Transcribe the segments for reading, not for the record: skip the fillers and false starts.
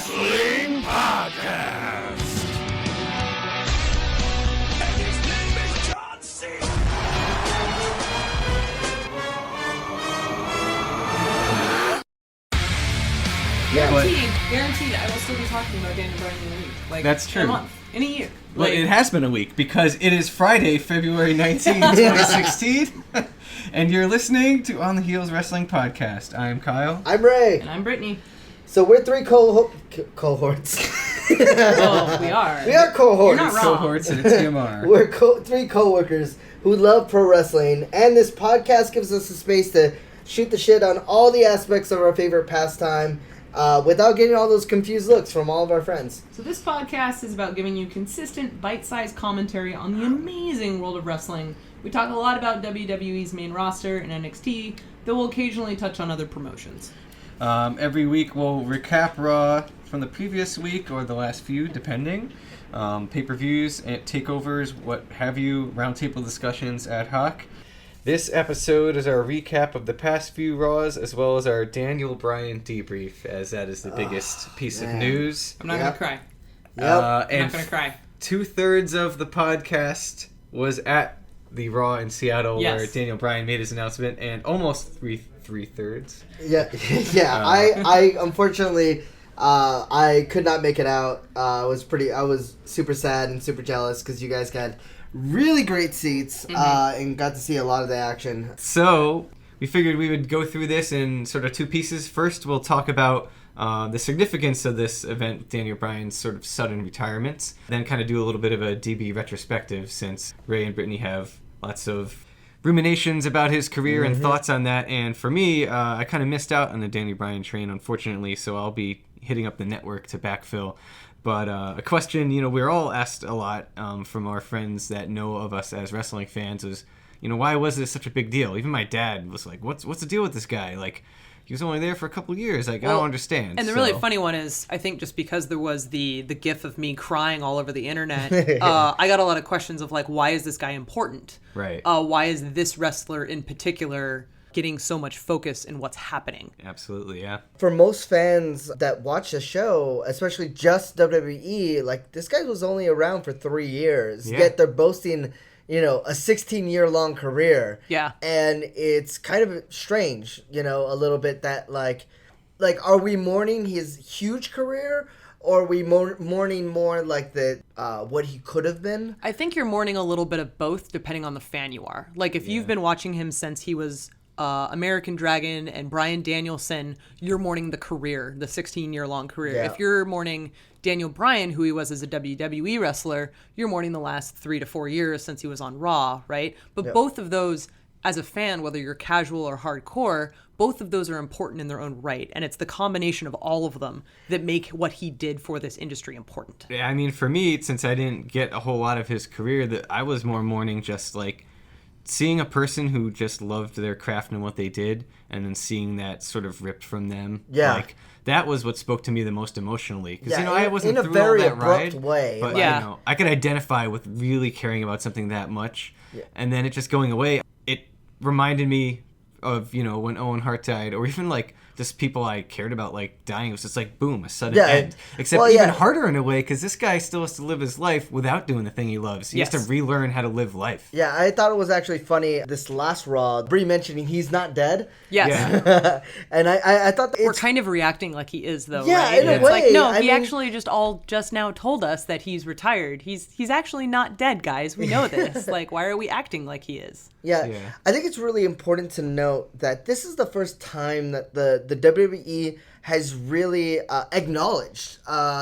Wrestling Podcast. And his name is John Cena. Guaranteed, I will still be talking about Daniel Bryan in a week. Like, That's true. In a month, in a year. Well, Like, it has been a week because it is Friday, February 19, 2016. And you're listening to On the Heels Wrestling Podcast. I'm Kyle. I'm Ray. And I'm Brittany. So we're three cohorts. Well, we are. We are cohorts. You're not wrong. Cohorts and a TMR. We're three coworkers who love pro wrestling, and this podcast gives us a space to shoot the shit on all the aspects of our favorite pastime without getting all those confused looks from all of our friends. So this podcast is about giving you consistent, bite-sized commentary on the amazing world of wrestling. We talk a lot about WWE's main roster and NXT, though we'll occasionally touch on other promotions. Every week we'll recap Raw from the previous week or the last few, depending. Pay-per-views, takeovers, what have you, roundtable discussions, ad hoc. This episode is our recap of the past few Raws, as well as our Daniel Bryan debrief, as that is the biggest piece of news. I'm not going to cry. Yep. I'm not going to cry. 2/3 of the podcast was at the Raw in Seattle, Yes. where Daniel Bryan made his announcement, and almost three-thirds. Yeah. I unfortunately I could not make it out. I was super sad and super jealous because you guys got really great seats and got to see a lot of the action. So we figured we would go through this in sort of two pieces. First, we'll talk about the significance of this event, Daniel Bryan's sort of sudden retirement. Then kind of do a little bit of a DB retrospective, since Ray and Brittany have lots of ruminations about his career and thoughts on that. And for me, I kind of missed out on the Daniel Bryan train, unfortunately, so I'll be hitting up the network to backfill. But a question, we're all asked a lot from our friends that know of us as wrestling fans is, why was this such a big deal? Even my dad was like, what's the deal with this guy? Like, he was only there for a couple of years. Like, I don't understand. And the really funny one is, I think just because there was the gif of me crying all over the internet, I got a lot of questions of like, why is this guy important? Right. Why is this wrestler in particular getting so much focus in what's happening? Absolutely, yeah. For most fans that watch the show, especially just WWE, like, this guy was only around for 3 years. Yeah. Yet they're boasting, a 16-year-long career. Yeah. And it's kind of strange, a little bit that, like, are we mourning his huge career? Or are we mourning more like the what he could have been? I think you're mourning a little bit of both, depending on the fan you are. Like, if you've been watching him since he was American Dragon and Bryan Danielson, you're mourning the career, the 16-year-long career. Yeah. If you're mourning Daniel Bryan, who he was as a WWE wrestler, you're mourning the last 3 to 4 years since he was on Raw, right? But both of those, as a fan, whether you're casual or hardcore, both of those are important in their own right. And it's the combination of all of them that make what he did for this industry important. Yeah, I mean, for me, since I didn't get a whole lot of his career, that I was more mourning just like seeing a person who just loved their craft and what they did, and then seeing that sort of ripped from them. Yeah. Like, that was what spoke to me the most emotionally. Because, Yeah, I wasn't in a through very all that abrupt ride, way. but, Yeah. I could identify with really caring about something that much. Yeah. And then it just going away, it reminded me of, when Owen Hart died, or even, like, just people I cared about, like, dying. It was just like, boom, a sudden end. Except even harder in a way, because this guy still has to live his life without doing the thing he loves. He has to relearn how to live life. Yeah, I thought it was actually funny, this last Raw, Brie mentioning he's not dead. Yes. Yeah. And I thought that We're kind of reacting like he is, though, Yeah, right? in a It's like, way, no, I he mean- actually just now told us that he's retired. He's actually not dead, guys. We know this. Like, why are we acting like he is? Yeah, I think it's really important to note that this is the first time that the WWE has really acknowledged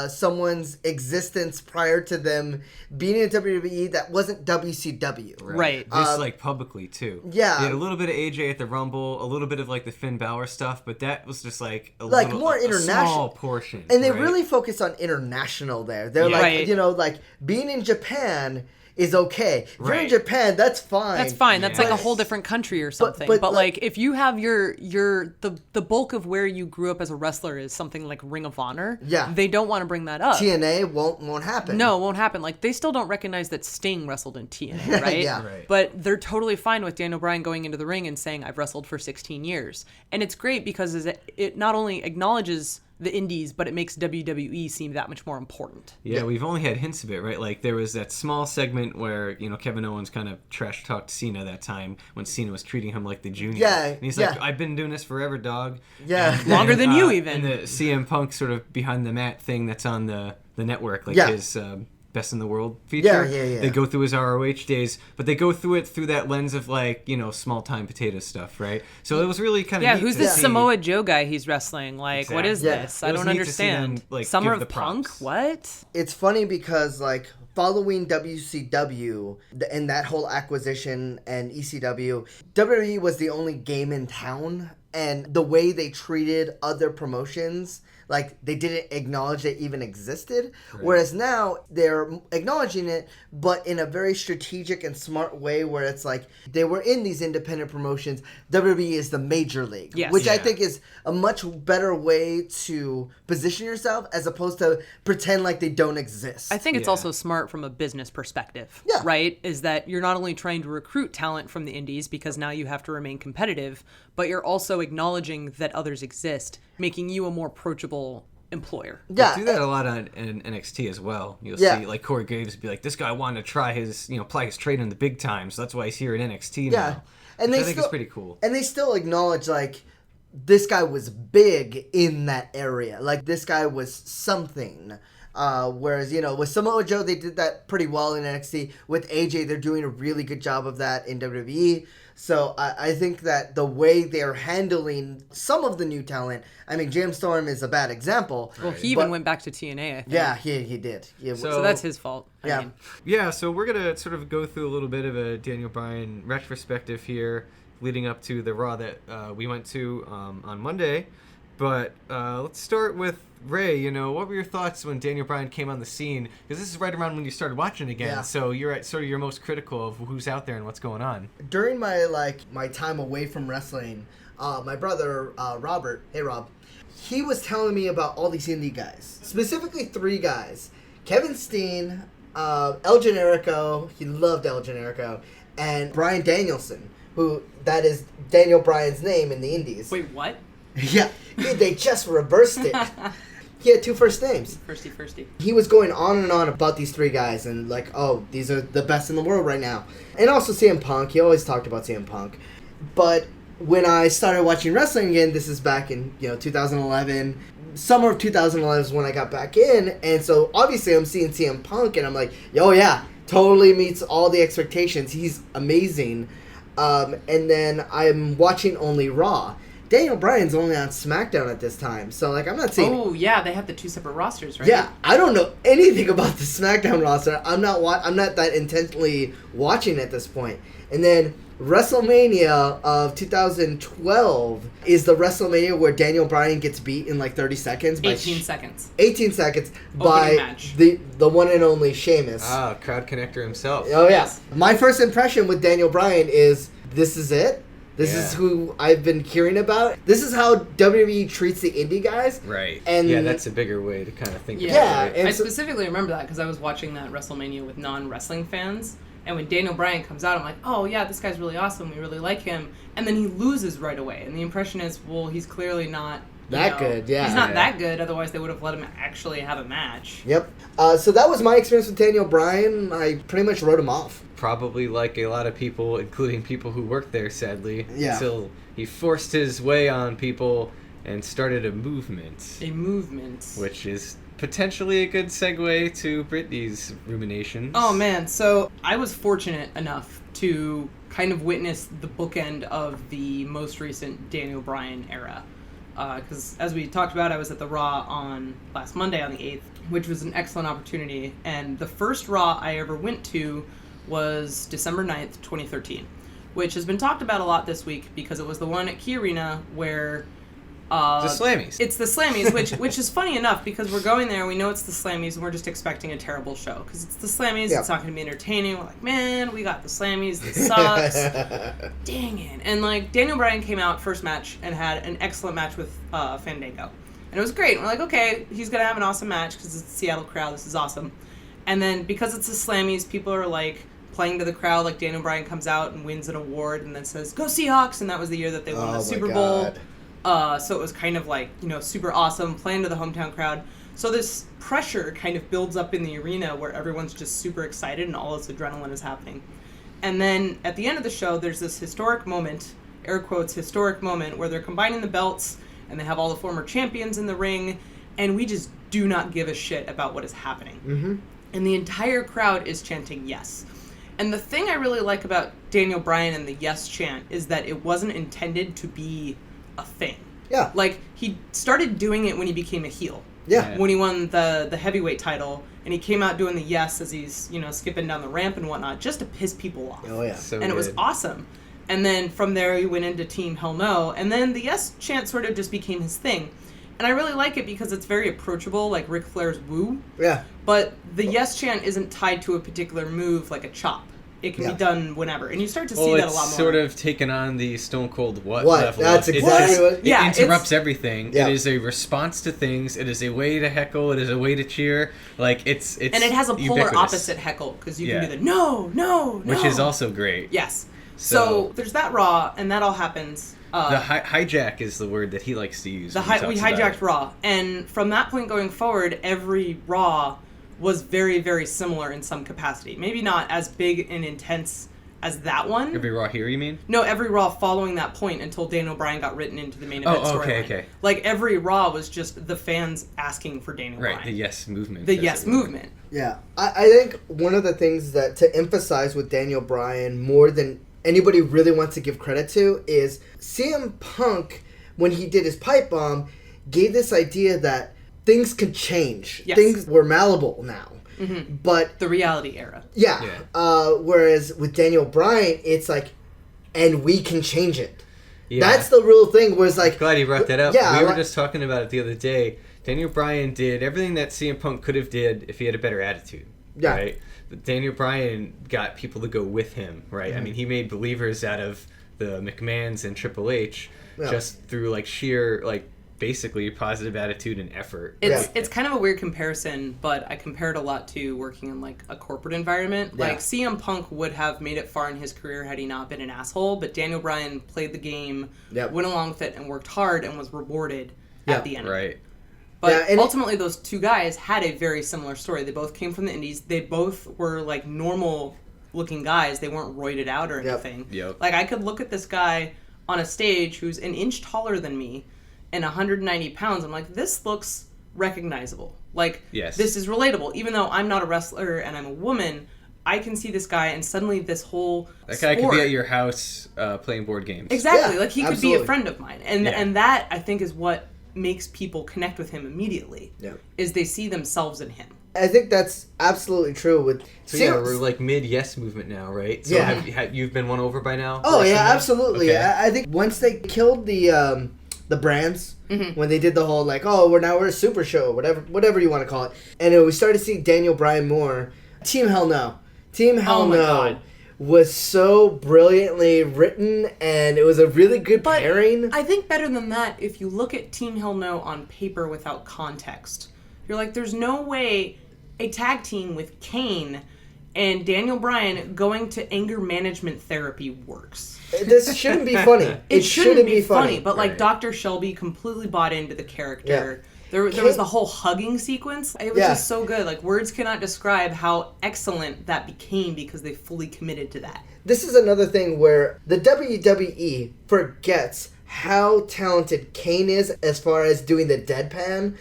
someone's existence prior to them being in WWE that wasn't WCW. Right. This, like, publicly, too. Yeah. They had a little bit of AJ at the Rumble, a little bit of, like, the Finn Balor stuff, but that was just, like, a More a international. small portion. And they right? really focus on international there. They're Yeah. like, Right. like, being in Japan is okay. If you're in Right. Japan, that's fine. That's fine. That's Yeah. like a whole different country or something. but, But, like- like, if you have the bulk of where you grew up as a wrestler is something like Ring of Honor, Yeah. they don't want to bring that up. TNA won't happen. No, it won't happen. Like, they still don't recognize that Sting wrestled in TNA, right? Yeah. Right. But they're totally fine with Daniel Bryan going into the ring and saying, I've wrestled for 16 years. And it's great because it not only acknowledges the indies, but it makes WWE seem that much more important. Yeah, we've only had hints of it, right? Like, there was that small segment where, Kevin Owens kind of trash-talked Cena that time when Cena was treating him like the junior. Yeah, And he's like, I've been doing this forever, dog. Yeah. And Longer than you, even. And the CM Punk sort of behind-the-mat thing that's on the network, like his... Best in the World feature. Yeah. They go through his ROH days, but they go through it through that lens of like, small time potato stuff, right? So it was really kind of Yeah, neat who's to this see. Samoa Joe guy he's wrestling? Like, what is Exactly. this? It I was don't neat to see them, understand. like, Summer give the of Punk? props. What? It's funny because, like, following WCW and that whole acquisition and ECW, WWE was the only game in town, and the way they treated other promotions, like, they didn't acknowledge they even existed. Right. Whereas now, they're acknowledging it, but in a very strategic and smart way where it's like, they were in these independent promotions. WWE is the major league. Yes. Which I Yeah. think is a much better way to position yourself as opposed to pretend like they don't exist. I think it's Yeah. also smart from a business perspective, Yeah. right? Is that you're not only trying to recruit talent from the indies because now you have to remain competitive, but you're also acknowledging that others exist, making you a more approachable employer. Yeah. They do that a lot on in NXT as well. You'll Yeah. see like Corey Graves be like, this guy wanted to try his, apply his trade in the big time, so that's why he's here at NXT now. Yeah. And Which they I think still, is pretty cool. And they still acknowledge, like, this guy was big in that area. Like, this guy was something. Whereas, with Samoa Joe, they did that pretty well in NXT. With AJ, they're doing a really good job of that in WWE. So I think that the way they're handling some of the new talent, I mean, James Storm is a bad example. Well, he even went back to TNA, I think. Yeah, he did. Yeah, So- So that's his fault. Yeah. I mean, Yeah, so we're going to sort of go through a little bit of a Daniel Bryan retrospective here, leading up to the Raw that we went to on Monday. But let's start with Ray. What were your thoughts when Daniel Bryan came on the scene? Because this is right around when you started watching again, Yeah. so you're at sort of your most critical of who's out there and what's going on. During my time away from wrestling, my brother Robert, hey Rob, he was telling me about all these indie guys, specifically 3 guys: Kevin Steen, El Generico, he loved El Generico, and Bryan Danielson, who that is Daniel Bryan's name in the indies. wait, what? Yeah, they just reversed it. He had 2 first names. Firsty. He was going on and on about these 3 guys and like, oh, these are the best in the world right now. And also CM Punk. He always talked about CM Punk. But when I started watching wrestling again, this is back in 2011. Summer of 2011 is when I got back in, and so obviously I'm seeing CM Punk, and I'm like, oh yeah, totally meets all the expectations. He's amazing. And then I'm watching only Raw. Daniel Bryan's only on SmackDown at this time, so like I'm not seeing. Oh yeah, they have the 2 separate rosters, right? Yeah, I don't know anything about the SmackDown roster. I'm not that intently watching at this point. And then WrestleMania of 2012 is the WrestleMania where Daniel Bryan gets beat in like 30 seconds. 18 seconds. 18 seconds Opening by match. the one and only Sheamus. Ah, crowd connector himself. Oh yeah. Yes. My first impression with Daniel Bryan is this is it. This Yeah. is who I've been hearing about. This is how WWE treats the indie guys. Right. And yeah, that's a bigger way to kind of think Yeah, about it. Yeah, right? and I so- specifically remember that because I was watching that WrestleMania with non-wrestling fans, and when Daniel Bryan comes out, I'm like, oh yeah, this guy's really awesome, we really like him, and then he loses right away, and the impression is, well, he's clearly not That good, yeah. He's not Yeah. that good, otherwise they would have let him actually have a match. Yep. So that was my experience with Daniel Bryan. I pretty much wrote him off. Probably like a lot of people, including people who worked there, sadly, Yeah. until he forced his way on people and started a movement, A movement. which is potentially a good segue to Brittany's ruminations. Oh man, so I was fortunate enough to kind of witness the bookend of the most recent Daniel Bryan era. Because as we talked about, I was at the Raw on last Monday on the 8th, which was an excellent opportunity. And the first Raw I ever went to was December 9th, 2013, which has been talked about a lot this week because it was the one at Key Arena where... The Slammies. It's the Slammies, which is funny enough because we're going there, we know it's the Slammies, and we're just expecting a terrible show. Because it's the Slammies, Yeah. it's not going to be entertaining. We're like, man, we got the Slammies, this sucks. Dang it. And like, Daniel Bryan came out first match and had an excellent match with Fandango. And it was great. And we're like, okay, he's going to have an awesome match because it's the Seattle crowd, this is awesome. And then because it's the Slammies, people are like playing to the crowd, like Daniel Bryan comes out and wins an award and then says, go Seahawks! And that was the year that they won the Super Bowl. So it was kind of like, super awesome, playing to the hometown crowd. So this pressure kind of builds up in the arena where everyone's just super excited and all this adrenaline is happening. And then at the end of the show, there's this historic moment, air quotes, historic moment, where they're combining the belts and they have all the former champions in the ring, and we just do not give a shit about what is happening. Mm-hmm. And the entire crowd is chanting yes. And the thing I really like about Daniel Bryan and the yes chant is that it wasn't intended to be a thing. Yeah. Like, he started doing it when he became a heel. Yeah. When he won the heavyweight title, and he came out doing the yes as he's, skipping down the ramp and whatnot, just to piss people off. Oh, yeah. So and it was good. awesome. And then from there, he went into Team Hell No, and then the yes chant sort of just became his thing. And I really like it because it's very approachable, like Ric Flair's woo. Yeah. But the yes chant isn't tied to a particular move like a chop. It can be done whenever. And you start to see that a lot more. It's sort of taken on the Stone Cold what level. That's exactly what... It interrupts everything. Yeah. It is a response to things. It is a way to heckle. It is a way to cheer. Like, it's And it has a polar ubiquitous. opposite heckle, because you can do the no. Which is also great. Yes. So there's that Raw, and that all happens. The hijack is the word that he likes to use. We hijacked Raw. And from that point going forward, every Raw was very, very similar in some capacity. Maybe not as big and intense as that one. Every Raw here, you mean? No, every Raw following that point until Daniel Bryan got written into the main event storyline. Okay. Like, every Raw was just the fans asking for Daniel Bryan. Right, the yes movement. The yes movement. Yeah. I think one of the things that to emphasize with Daniel Bryan more than anybody really wants to give credit to is CM Punk, when he did his pipe bomb, gave this idea that things could change. Yes. Things were malleable now. Mm-hmm. But the reality era. Yeah. Whereas with Daniel Bryan, it's like, and we can change it. Yeah. That's the real thing. Whereas like, glad you brought that up. Yeah, we were just talking about it the other day. Daniel Bryan did everything that CM Punk could have did if he had a better attitude. Yeah. Right. But Daniel Bryan got people to go with him. Right. Mm-hmm. I mean, he made believers out of the McMahons and Triple H just through like sheer like. Basically positive attitude and effort. It's kind of a weird comparison, but I compare it a lot to working in like a corporate environment. Like CM Punk would have made it far in his career had he not been an asshole, but Daniel Bryan played the game, went along with it, and worked hard and was rewarded at the end. Right. But ultimately, those two guys had a very similar story. They both came from the indies. They both were like normal looking guys. They weren't roided out or anything. Yep. Like, I could look at this guy on a stage who's an inch taller than me and 190 pounds, I'm like, this looks recognizable. Like, this is relatable. Even though I'm not a wrestler and I'm a woman, I can see this guy, and suddenly this whole That guy could be at your house playing board games. Exactly. Like, he could be a friend of mine. And that, I think, is what makes people connect with him immediately, is they see themselves in him. I think that's absolutely true with... So we're like mid-yes movement now, right? So you've been won over by now? Oh, yeah, absolutely. Okay. I think once they killed the brands, when they did the whole like, oh, we're a super show, whatever you want to call it, and we started seeing Daniel Bryan more. Team Hell No was so brilliantly written, and it was a really good pairing. I think better than that, if you look at Team Hell No on paper without context, you're like, there's no way a tag team with Kane and Daniel Bryan going to anger management therapy works. This shouldn't be funny. It shouldn't be funny. But like Dr. Shelby completely bought into the character. There was the whole hugging sequence. It was just so good. Like, words cannot describe how excellent that became because they fully committed to that. This is another thing where the WWE forgets how talented Kane is as far as doing the deadpan.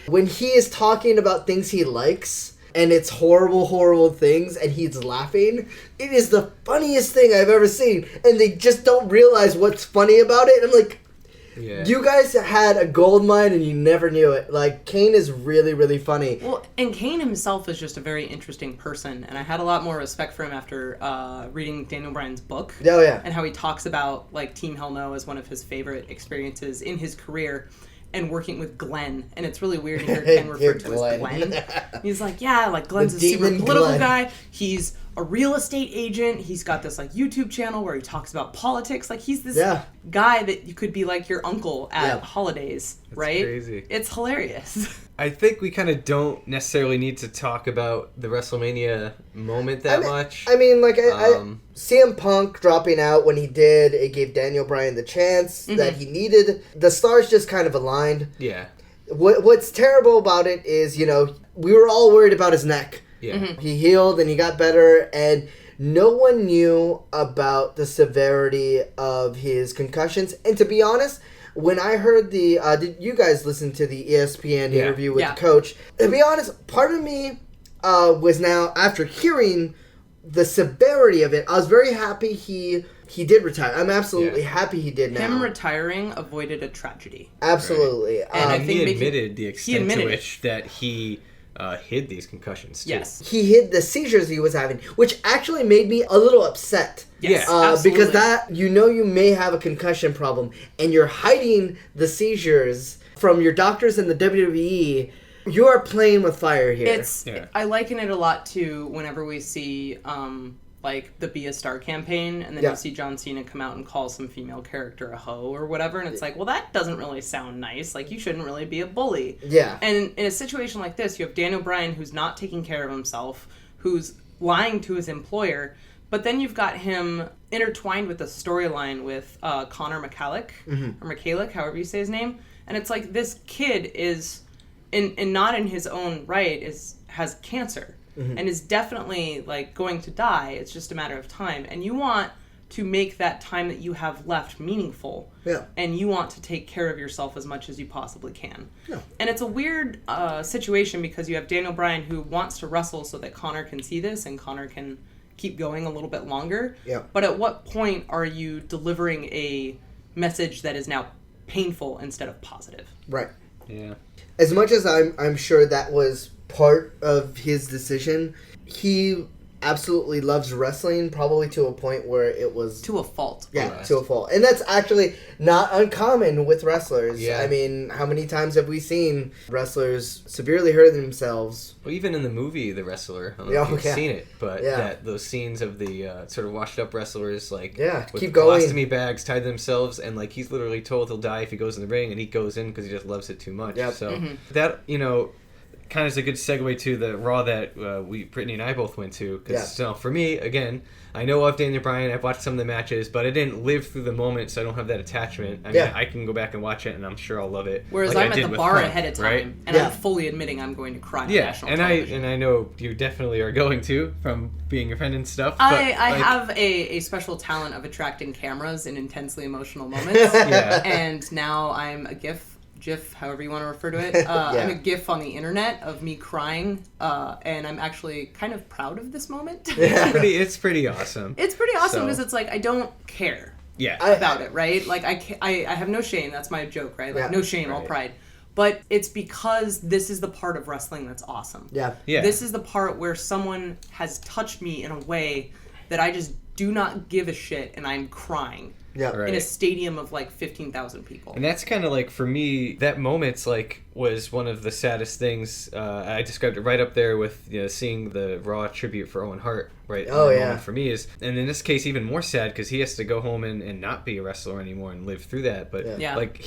When he is talking about things he likes, and it's horrible things, and he's laughing, it is the funniest thing I've ever seen. And they just don't realize what's funny about it. And I'm like, you guys had a gold mine and you never knew it. Like, Kane is really, really funny. Well, and Kane himself is just a very interesting person, and I had a lot more respect for him after reading Daniel Bryan's book. Oh, yeah. And how he talks about, like, Team Hell No as one of his favorite experiences in his career. And working with Glenn, and it's really weird to hear Ken referred to as Glenn. He's like, Glen's a super political guy. He's a real estate agent. He's got this like YouTube channel where he talks about politics. Like he's this guy that you could be like your uncle at holidays, right? Crazy. It's hilarious. I think we kind of don't necessarily need to talk about the WrestleMania moment that much. I mean, like, CM Punk dropping out when he did, it gave Daniel Bryan the chance that he needed. The stars just kind of aligned. Yeah. What's terrible about it is, you know, we were all worried about his neck. Yeah. He healed and he got better, and no one knew about the severity of his concussions. And to be honest, when I heard did you guys listen to the ESPN interview with the coach? To be honest, part of me was now, after hearing the severity of it, I was very happy he did retire. I'm absolutely happy he did now. Him retiring avoided a tragedy. Absolutely. Right. And I think he admitted the extent to which that he hid these concussions too. Yes. He hid the seizures he was having, which actually made me a little upset. Yes, because that, you know, you may have a concussion problem and you're hiding the seizures from your doctors in the WWE. You are playing with fire here. I liken it a lot to whenever we see like the Be a Star campaign, and then you see John Cena come out and call some female character a hoe or whatever, and it's like, well, that doesn't really sound nice. Like, you shouldn't really be a bully. Yeah. And in a situation like this, you have Daniel Bryan who's not taking care of himself, who's lying to his employer, but then you've got him intertwined with a storyline with Connor McCallick, or McCallick, however you say his name, and it's like this kid is, not in his own right, has cancer. And is definitely like going to die. It's just a matter of time. And you want to make that time that you have left meaningful. Yeah. And you want to take care of yourself as much as you possibly can. Yeah. And it's a weird situation because you have Daniel Bryan who wants to wrestle so that Connor can see this and Connor can keep going a little bit longer. Yeah. But at what point are you delivering a message that is now painful instead of positive? Right. Yeah. As much as I'm sure that was part of his decision, he absolutely loves wrestling, probably to a point where it was... To a fault. Yeah, to a fault. And that's actually not uncommon with wrestlers. Yeah. I mean, how many times have we seen wrestlers severely hurt themselves? Well, even in the movie The Wrestler, I don't know if you've seen it, but those scenes of the sort of washed up wrestlers, like, with keep going. colostomy bags tied to themselves, and like he's literally told he'll die if he goes in the ring, and he goes in because he just loves it too much. Yep. So that, you know, kind of is a good segue to the Raw that Brittany and I both went to. Because for me, again, I know of Daniel Bryan. I've watched some of the matches, but I didn't live through the moment, so I don't have that attachment. I mean, I can go back and watch it, and I'm sure I'll love it. Whereas like I'm at the bar ahead of time, right? And I'm fully admitting I'm going to cry on national television. I know you definitely are going to, from being your friend and stuff. But, I have a special talent of attracting cameras in intensely emotional moments. And now I'm a GIF, however you want to refer to it. I'm a GIF on the internet of me crying, and I'm actually kind of proud of this moment. It's pretty awesome. It's pretty awesome because it's like I don't care about it, right? Like I have no shame. That's my joke, right? Like no shame, all pride. But it's because this is the part of wrestling that's awesome. Yeah. This is the part where someone has touched me in a way that I just do not give a shit, and I'm crying. In a stadium of like 15,000 people. And that's kind of like, for me, that moment's like was one of the saddest things. I described it right up there with seeing the Raw tribute for Owen Hart. Right. Moment for me is, and in this case, even more sad because he has to go home and not be a wrestler anymore and live through that. But like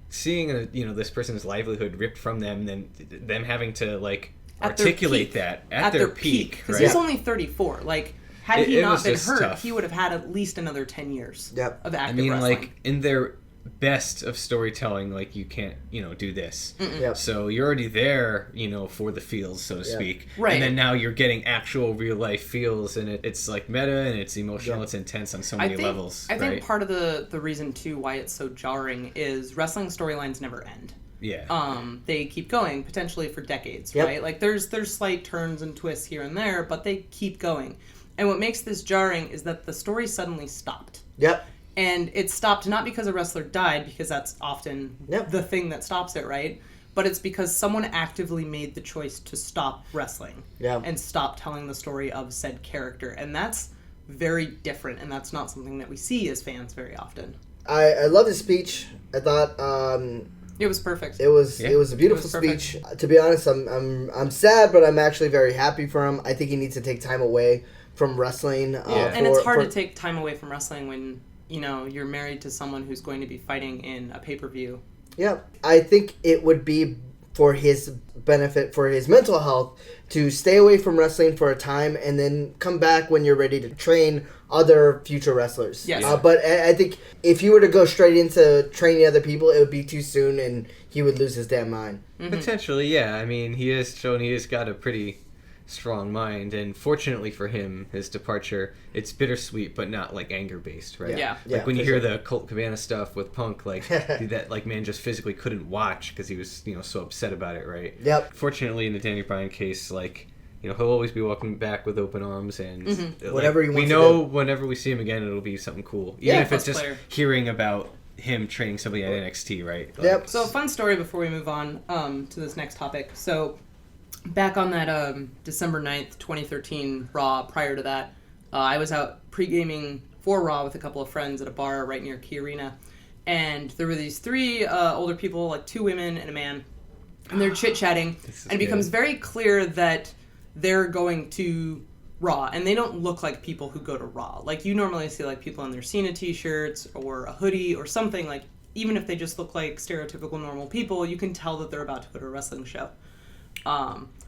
seeing this person's livelihood ripped from them, then them having to like articulate that at their peak. Because he's only 34. Like. Had he not been hurt, he would have had at least another 10 years of active wrestling. Like, in their best of storytelling, like, you can't, do this. So you're already there, for the feels, so to speak. Right. And then now you're getting actual real-life feels, and it's, like, meta, and it's emotional, it's intense on so many levels. I think part of the reason, too, why it's so jarring is wrestling storylines never end. They keep going, potentially for decades, right? Like, there's slight turns and twists here and there, but they keep going. And what makes this jarring is that the story suddenly stopped. And it stopped not because a wrestler died, because that's often the thing that stops it, right? But it's because someone actively made the choice to stop wrestling and stop telling the story of said character. And that's very different, and that's not something that we see as fans very often. I love his speech. I thought it was perfect. It was a beautiful speech. To be honest, I'm sad, but I'm actually very happy for him. I think he needs to take time away wrestling. And it's hard to take time away from wrestling when, you're married to someone who's going to be fighting in a pay-per-view. Yeah, I think it would be for his benefit, for his mental health, to stay away from wrestling for a time and then come back when you're ready to train other future wrestlers. Yes. But I think if you were to go straight into training other people, it would be too soon and he would lose his damn mind. Mm-hmm. Potentially, yeah. I mean, he has shown he has got a pretty strong mind, and fortunately for him, his departure, it's bittersweet, but not like anger based, right? Yeah. Like when you hear the Colt Cabana stuff with Punk, like that, like man just physically couldn't watch because he was, so upset about it, right? Yep. Fortunately, in the Daniel Bryan case, like, he'll always be welcomed back with open arms, and like, whatever he wants. We know whenever we see him again, it'll be something cool, even if it's just clear. hearing about him training somebody at NXT, right? Like, Yep. So a fun story before we move on to this next topic. So back on that December 9th, 2013 Raw, prior to that, I was out pre-gaming for Raw with a couple of friends at a bar right near Key Arena. And there were these three older people, like 2 women and a man. And they're chit-chatting. And it becomes very clear that they're going to Raw. And they don't look like people who go to Raw. Like, you normally see, like, people in their Cena t-shirts or a hoodie or something. Like, even if they just look like stereotypical normal people, you can tell that they're about to go to a wrestling show.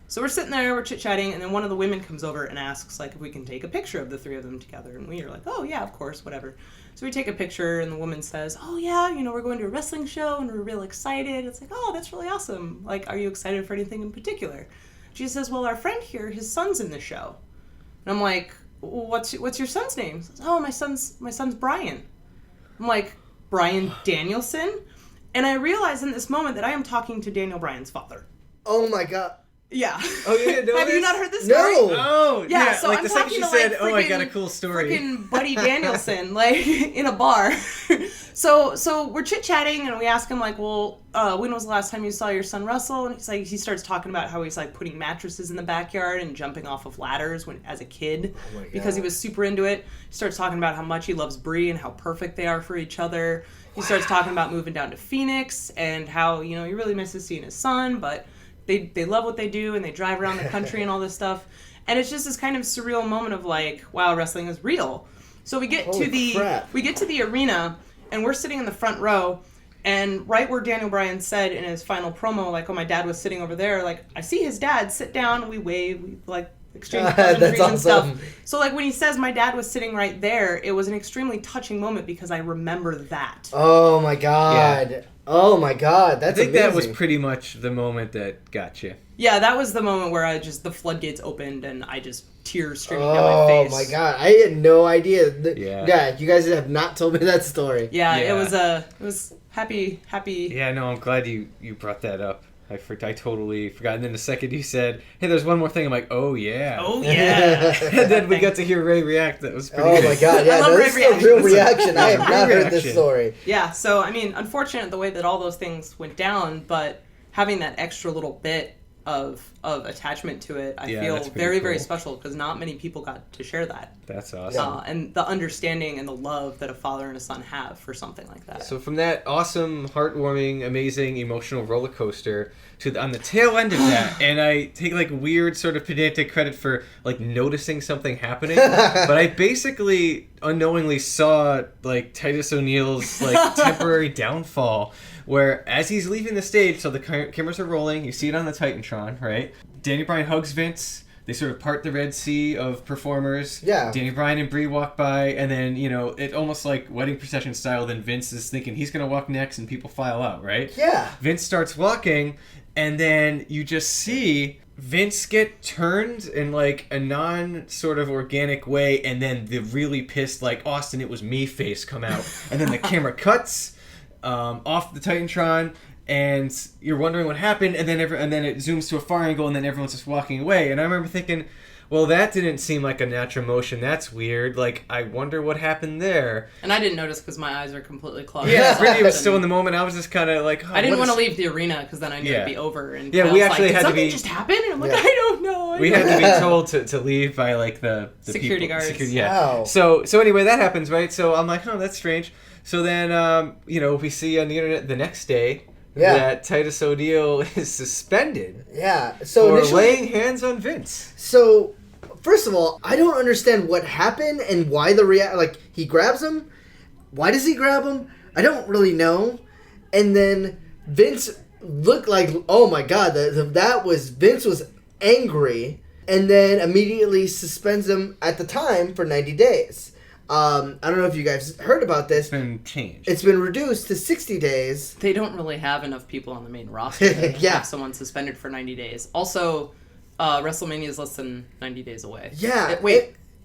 So we're sitting there, we're chit-chatting, and then one of the women comes over and asks, like, if we can take a picture of the 3 of them together. And we are like, oh, yeah, of course, whatever. So we take a picture, and the woman says, oh, yeah, we're going to a wrestling show, and we're real excited. It's like, oh, that's really awesome. Like, are you excited for anything in particular? She says, well, our friend here, his son's in the show. And I'm like, what's your son's name? She says, oh, my son's Bryan. I'm like, Bryan Danielson? And I realize in this moment that I am talking to Daniel Bryan's father. Oh my god. Yeah. Oh, you didn't know Have this? you not heard this story? No. Oh, Yeah, so like I'm the second talking she to, like, said, "Oh, I got a freaking- cool story." Freaking Buddy Danielson, like, in a bar. So we're chit-chatting, and we ask him, like, well, when was the last time you saw your son wrestle? And he starts talking about how he's, like, putting mattresses in the backyard and jumping off of ladders as a kid because he was super into it. He starts talking about how much he loves Brie and how perfect they are for each other. He starts talking about moving down to Phoenix and how, he really misses seeing his son, but they love what they do, and they drive around the country and all this stuff. And it's just this kind of surreal moment of, like, wow, wrestling is real. So we get to the arena, and we're sitting in the front row, and right where Daniel Bryan said in his final promo, like, oh, my dad was sitting over there, like, I see his dad sit down, we wave, we, like, exchange pleasantries and stuff. So, like, when he says my dad was sitting right there, it was an extremely touching moment because I remember that. Oh my god. Yeah. Oh my god. That's I think that was amazing. pretty much the moment that got you. Yeah, that was the moment where the floodgates opened and I just tears streaming down my Oh face. my god. I had no idea. Yeah. You guys have not told me that story. Yeah, Yeah. it was happy. Yeah, no, I'm glad you brought that up. I totally forgot. And then the second you said, hey, there's one more thing, I'm like, oh, yeah. Oh, yeah. And then we got to hear Ray react. That was pretty Oh good. my god, yeah, I love this Ray is a real reactions. reaction. I have Real not heard this reaction. story. Yeah, so, I mean, unfortunate the way that all those things went down, but having that extra little bit of attachment to it, I feel that's pretty very, very cool. special because not many people got to share that. That's awesome. And the understanding and the love that a father and a son have for something like that. So from that awesome, heartwarming, amazing, emotional roller coaster to on the tail end of that, and I take like weird sort of pedantic credit for like noticing something happening, but I basically unknowingly saw like Titus O'Neil's like temporary downfall, where as he's leaving the stage, so the cameras are rolling, you see it on the Titantron, right? Daniel Bryan hugs Vince. They sort of part the Red Sea of performers. Yeah. Daniel Bryan and Brie walk by, and then, it almost like wedding procession style, then Vince is thinking he's going to walk next, and people file out, right? Yeah. Vince starts walking, and then you just see Vince get turned in like a non-sort of organic way, and then the really pissed, like, Austin, it was me face come out. And then the camera cuts off the Titantron, and you're wondering what happened, and then it zooms to a far angle, and then everyone's just walking away. And I remember thinking, well, that didn't seem like a natural motion. That's weird. Like, I wonder what happened there. And I didn't notice because my eyes are completely clogged. Yeah, So Brittany was often- still in the moment. I was just kind of like, I didn't want to leave the arena because then I knew Yeah. it'd be over. And Yeah, Kyle's we actually like, had Did to something be- just happen? And I'm like, Yeah. I don't know. We had to be told to leave by like the Security people. guards. Yeah. Wow. So anyway, that happens, right? So I'm like, oh, that's strange. So then, we see on the internet the next day that Titus O'Neil is suspended Yeah. So for initially, laying hands on Vince. so first of all, I don't understand what happened and why like, he grabs him. Why does he grab him? I don't really know. And then Vince looked like, oh my God, Vince was angry, and then immediately suspends him at the time for 90 days. I don't know if you guys heard about this. It's been changed. It's been reduced to 60 days. They don't really have enough people on the main roster to have someone suspended for 90 days. Also, WrestleMania is less than 90 days away. Yeah.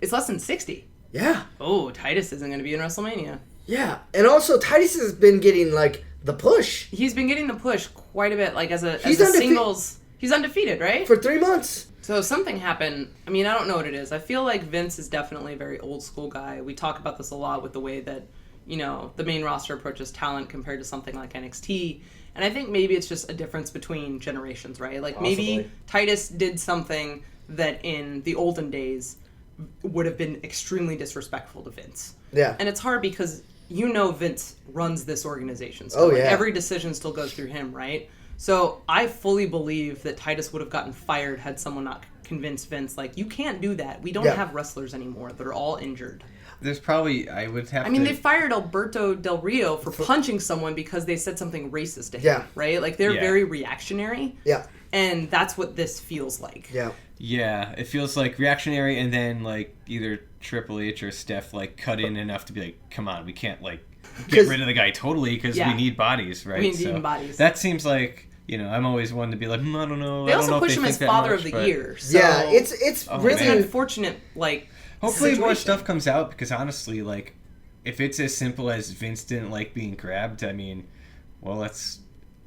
It's less than 60. Yeah. Oh, Titus isn't going to be in WrestleMania. Yeah. And also, Titus has been getting, like, the push. He's been getting the push quite a bit. Like, as a singles... He's undefeated, right? For 3 months. So something happened. I mean, I don't know what it is. I feel like Vince is definitely a very old school guy. We talk about this a lot with the way that, you know, the main roster approaches talent compared to something like NXT. And I think maybe it's just a difference between generations, right? Like maybe Titus did something that in the olden days would have been extremely disrespectful to Vince. Yeah. And it's hard because you know Vince runs this organization. So every decision still goes through him, right? So I fully believe that Titus would have gotten fired had someone not convinced Vince, like, you can't do that. We don't have wrestlers anymore. They're all injured. There's probably, I mean, they fired Alberto Del Rio for punching someone because they said something racist to him, right? Like, they're very reactionary. Yeah. And that's what this feels like. Yeah. Yeah, it feels like reactionary, and then, like, either Triple H or Steph, like, cut in enough to be like, come on, we can't, like, get rid of the guy totally because we need bodies, right? We need bodies. That seems like, you know, I'm always one to be like, I don't know. They also push him as Father of the Year. So it's really an unfortunate, like, hopefully situation. more stuff comes out, because honestly, like, if it's as simple as Vince didn't like being grabbed, I mean, well, that's...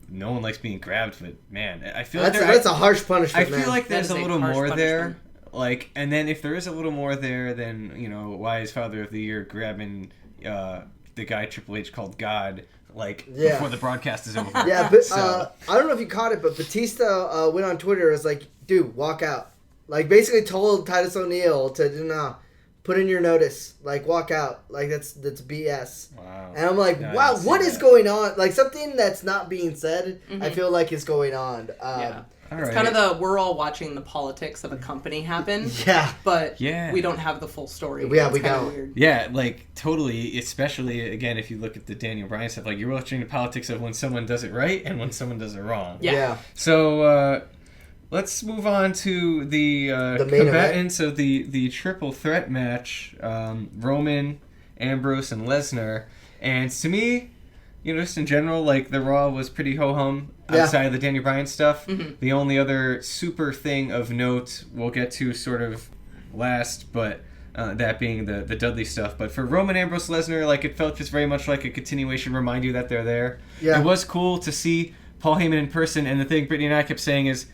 No one likes being grabbed, but man, I feel like that's a harsh punishment. I feel like there's a little more there. Like, and then if there is a little more there, then, you know, why is Father of the Year grabbing the guy Triple H called God, like, before the broadcast is over? Yeah, but I don't know if you caught it, but Batista went on Twitter and was like, dude, walk out. Like, basically told Titus ONeil to, put in your notice. Like, walk out. Like, that's BS. Wow. And I'm like, wow, what is going on? Like, something that's not being said, I feel like is going on. It's kind of we're all watching the politics of a company happen. Yeah. But we don't have the full story. Yeah, we don't. Weird. Yeah, like, totally, especially, again, if you look at the Daniel Bryan stuff, like, you're watching the politics of when someone does it right and when someone does it wrong. Yeah. So, let's move on to the combatants of the triple threat match, Roman, Ambrose, and Lesnar. And to me, you know, just in general, like, the Raw was pretty ho-hum outside of the Daniel Bryan stuff. Mm-hmm. The only other super thing of note we'll get to sort of last, but that being the Dudley stuff. But for Roman, Ambrose, Lesnar, like, it felt just very much like a continuation, remind you that they're there. Yeah. It was cool to see Paul Heyman in person, and the thing Brittany and I kept saying is,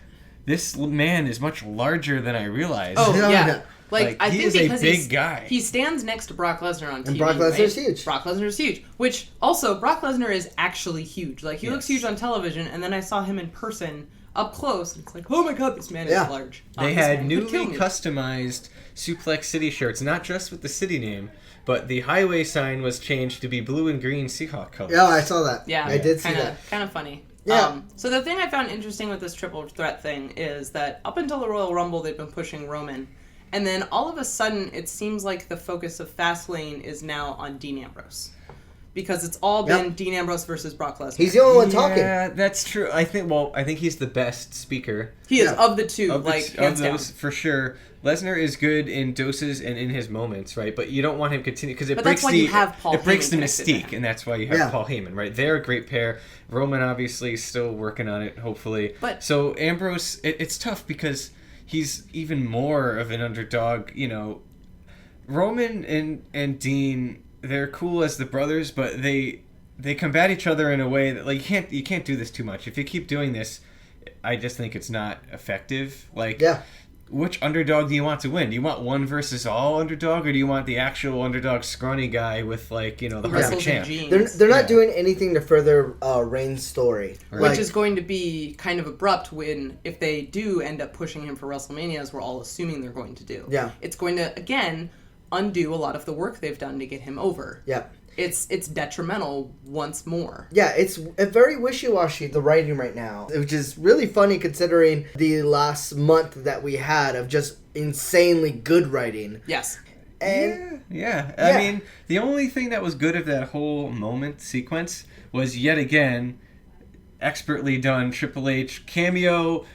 this man is much larger than I realized. Oh, yeah. Like, I he think is because a big guy. He stands next to Brock Lesnar on TV. And Brock Lesnar's huge. Brock Lesnar's huge. Which, also, Brock Lesnar is actually huge. Like, he looks huge on television, and then I saw him in person up close, and it's like, oh my god, this man is large. They had newly customized Suplex City shirts, not just with the city name, but the highway sign was changed to be blue and green Seahawk colors. Yeah, I saw that. Yeah, I did see that. Kind of funny. Yeah. So the thing I found interesting with this triple threat thing is that up until the Royal Rumble, they've been pushing Roman. And then all of a sudden, it seems like the focus of Fastlane is now on Dean Ambrose. Because it's all been Dean Ambrose versus Brock Lesnar. He's the only one talking. Yeah, that's true. I think he's the best speaker. He is, of the two, hands down. For sure. Lesnar is good in doses and in his moments, right? But you don't want him to continue, because it breaks the mystique, and that's why you have Paul Heyman, right? They're a great pair. Roman obviously is still working on it, hopefully. So Ambrose, it's tough because he's even more of an underdog. You know, Roman and Dean, they're cool as the brothers, but they combat each other in a way that, like, you can't do this too much. If you keep doing this, I just think it's not effective. Like, which underdog do you want to win? Do you want one versus all underdog, or do you want the actual underdog scrawny guy with, like, you know, the heart of a champ? They're not doing anything to further Reigns' story. Right. Which is going to be kind of abrupt if they do end up pushing him for WrestleMania, as we're all assuming they're going to do. Yeah. It's going to, again, undo a lot of the work they've done to get him over. Yeah. it's detrimental once more. Yeah, it's a very wishy-washy, the writing right now, which is really funny considering the last month that we had of just insanely good writing. Yes. And Yeah. Yeah. I mean, the only thing that was good of that whole moment sequence was yet again expertly done Triple H cameo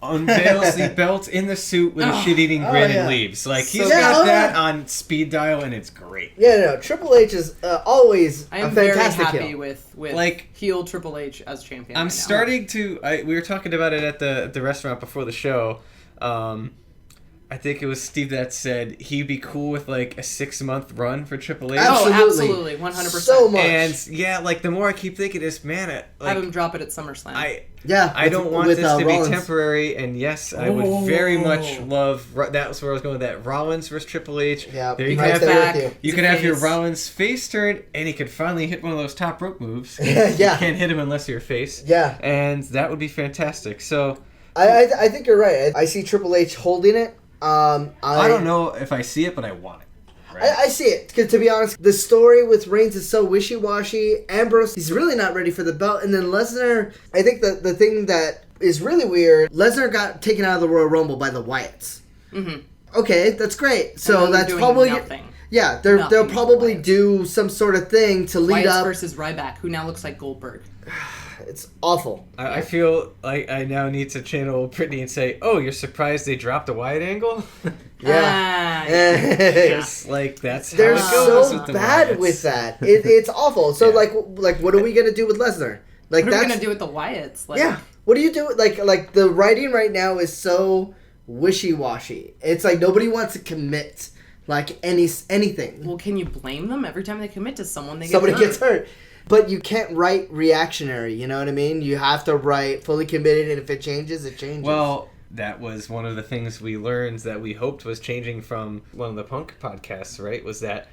unveils the belt in the suit with a shit-eating grin yeah. and leaves. Like, So he's good. got Yeah. that on speed dial, and it's great. Yeah, no, Triple H is always I a am very fantastic happy heel. with Like, heel Triple H as champion. I'm right now. starting to... we were talking about it at the restaurant before the show. I think it was Steve that said he'd be cool with, like, a 6-month run for Triple H. Oh, Absolutely. absolutely, 100%. So much. And, yeah, like, the more I keep thinking this, man, like, Have him drop it at SummerSlam. Yeah, I don't want with, this to Rollins. be temporary, and yes, I would very much love. That was where I was going with that. Rollins versus Triple H. Yeah, there you can right have there back. with you. you He's can a have your face. Rollins face turn, and he could finally hit one of those top rope moves. Yeah. You can't hit him unless you're a face. Yeah. And that would be fantastic. So I think you're right. I see Triple H holding it. I don't know if I see it, but I want it. Right? I see it. 'Cause to be honest, the story with Reigns is so wishy-washy. Ambrose, he's really not ready for the belt. And then Lesnar, I think the thing that is really weird, Lesnar got taken out of the Royal Rumble by the Wyatts. Mm-hmm. Okay, that's great. And So then that's doing probably... nothing. Yeah, Nothing they'll with the probably Wyatts. do some sort of thing to lead Wyatt up. versus Ryback, who now looks like Goldberg. It's awful. I feel like I now need to channel Brittany and say, "Oh, you're surprised they dropped a wide angle?" Yeah. Ah, yeah. It's like that's how They're it goes so with the bad Wyatts. with that. It's awful. So Yeah. like what are we gonna do with Lesnar? Like What are we that's gonna do with the Wyatts? Like, yeah. What do you do? Like the writing right now is so wishy-washy. It's like nobody wants to commit like anything. Well, can you blame them? Every time they commit to someone, they Somebody get hurt. gets hurt. But you can't write reactionary, you know what I mean? You have to write fully committed, and if it changes, it changes. Well, that was one of the things we learned that we hoped was changing from one of the Punk podcasts, right? Was that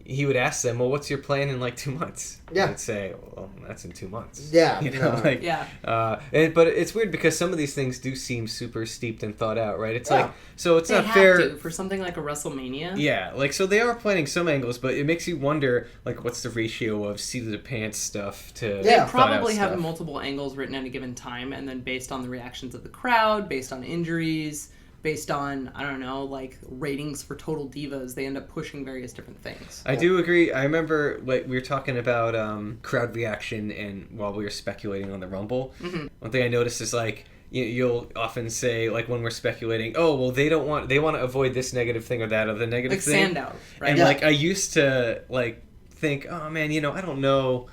he would ask them, well, what's your plan in like 2 months? Yeah. They'd say, well, that's in 2 months. Yeah, You know, no. like, Yeah. but it's weird because some of these things do seem super steeped and thought out, right? It's Yeah. like, so it's They not have fair. to for something like a WrestleMania. Yeah, like, so they are planning some angles, but it makes you wonder, like, what's the ratio of seat-of-the-pants stuff to They Yeah. probably have stuff. multiple angles written at a given time, and then based on the reactions of the crowd, based on injuries, based on, I don't know, like ratings for Total Divas, they end up pushing various different things. I do agree. I remember like we were talking about crowd reaction, and while we were speculating on the Rumble, one thing I noticed is like you'll often say like when we're speculating, oh well they want to avoid this negative thing or that other negative Like thing. Sandow, right? And Yeah. like I used to like think, oh man, I don't know,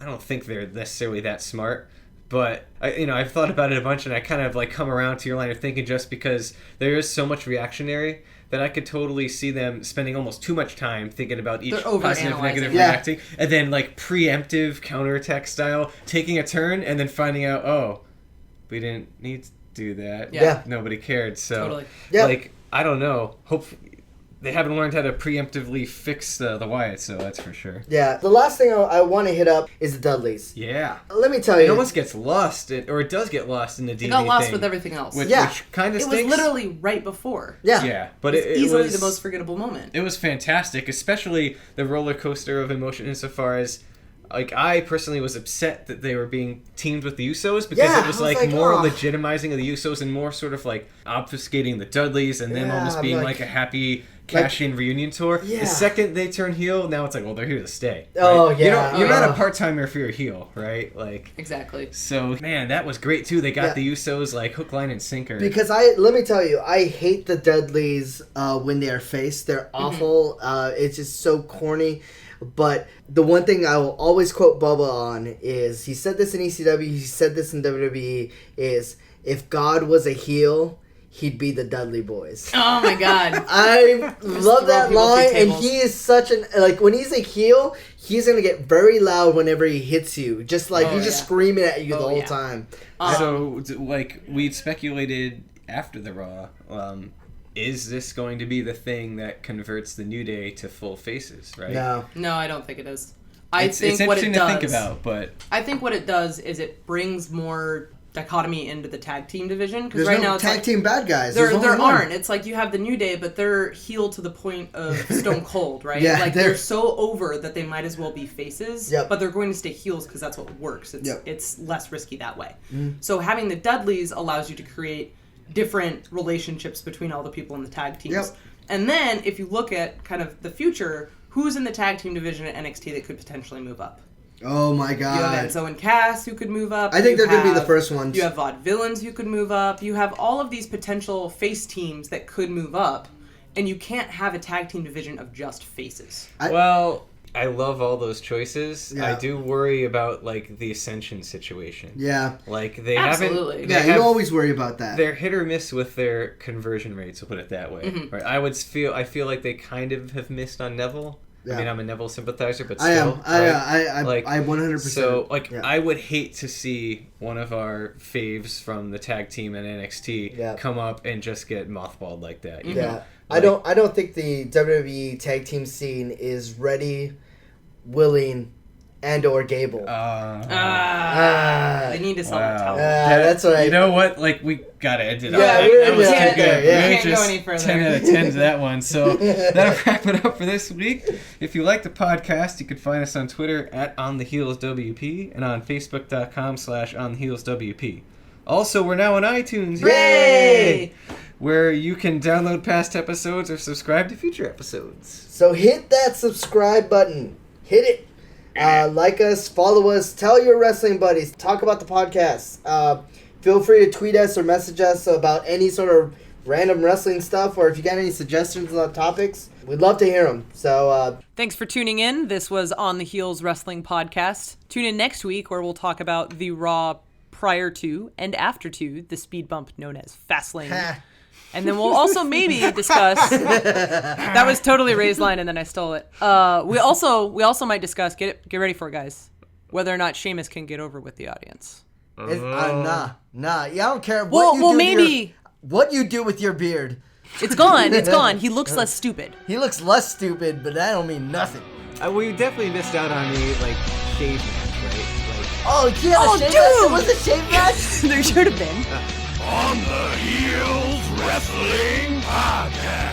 I don't think they're necessarily that smart. But I've thought about it a bunch, and I kind of like come around to your line of thinking just because there is so much reactionary that I could totally see them spending almost too much time thinking about each They're positive, overanalyzing. negative, Yeah. reacting, and then like preemptive counterattack style, taking a turn, and then finding out, oh, we didn't need to do that. Yeah. Nobody cared. So, Totally. Yeah. like, I don't know. Hopefully, they haven't learned how to preemptively fix the Wyatt, so that's for sure. Yeah, the last thing I want to hit up is the Dudleys. Yeah. Let me tell It you. almost gets lost, or it does get lost in the DVD It got lost thing, with everything else. which, Yeah. which kind of It was stinks. literally right before. yeah. Yeah, but It's it easily was the most forgettable moment. It was fantastic, especially the roller coaster of emotion insofar as, like, I personally was upset that they were being teamed with the Usos because Yeah, it was I was like like, more "Ugh." legitimizing of the Usos and more sort of like obfuscating the Dudleys and them Yeah, almost being like- like a happy cash-in reunion tour. Yeah. The second they turn heel, now it's like, well, they're here to stay. Right? Oh, You yeah. you're not a Oh. part-timer if you're a heel, right? Like, Exactly. so man, that was great too. They got Yeah. the Usos like hook, line, and sinker. Because let me tell you, I hate the Dudleys when they are faced. They're awful. It's just so corny. But the one thing I will always quote Bubba on is, he said this in ECW, he said this in WWE, is if God was a heel, he'd be the Dudley Boys. Oh my god. I love throw that people through line, and tables. he is such an, like, when he's a heel, he's gonna get very loud whenever he hits you. Just like, Oh, he's just yeah. screaming at you the Oh, whole yeah. time. So, like, we'd speculated after the Raw, is this going to be the thing that converts the New Day to full faces, right? No. No, I don't think it is. It's what interesting it to does, think about, but I think what it does is it brings more dichotomy into the tag team division, because There's right no now it's tag like, team bad guys. There There's only one. aren't. It's like you have the New Day, but they're heel to the point of Stone Cold, right? Yeah, like they're- they're so over that they might as well be faces, Yep. but they're going to stay heels because that's what works. It's Yep. it's less risky that way. So having the Dudleys allows you to create different relationships between all the people in the tag teams. Yep. And then if you look at kind of the future, who's in the tag team division at NXT that could potentially move up? Oh my You have god. Enzo and Cass who could move up. I think You they're gonna be the have- first ones. You have Vaudevillains who could move up. You have all of these potential face teams that could move up, and you can't have a tag team division of just faces. Well, I love all those choices. Yeah. I do worry about like the Ascension situation. Yeah. Like they Absolutely. haven't. Yeah, They you have, always worry about that. They're hit or miss with their conversion rates. We'll put it that way. Mm-hmm. Right? I feel like they kind of have missed on Neville. Yeah. I mean, I'm a Neville sympathizer, but I still. am. right? I 100%. So, like, yeah. I would hate to see one of our faves from the tag team in NXT Yeah. come up and just get mothballed like that. You Yeah. know? I don't think the WWE tag team scene is ready, willing, and or Gable. They need to sell their talent. That's right. You know what? Like, we gotta end it Yeah, up. we're That was gonna too end good. there, yeah. Really Can't go just any further. 10 out of 10 to that one. So that'll wrap it up for this week. If you like the podcast, you can find us on Twitter at OnTheHeelsWP and on Facebook.com/OnTheHeelsWP. Also, we're now on iTunes. Yay! Where you can download past episodes or subscribe to future episodes. So hit that subscribe button. Hit it. Like us, follow us, tell your wrestling buddies, talk about the podcast. Feel free to tweet us or message us about any sort of random wrestling stuff, or if you got any suggestions on topics, we'd love to hear them. So Thanks for tuning in. This was On the Heels Wrestling Podcast. Tune in next week where we'll talk about the Raw prior to and after to the speed bump known as Fastlane. And then we'll also maybe discuss. That was totally Ray's line, and then I stole it. We also might discuss. Get ready for it, guys. Whether or not Sheamus can get over with the audience. nah. Yeah, I don't care what you do with your beard. It's gone. It's gone. He looks less stupid. He looks less stupid, but that don't mean nothing. We definitely missed out on the shave match, right? Oh, yeah, Oh, the shave dude! match? Was the shave match? There should have been. On the Heels Wrestling Podcast.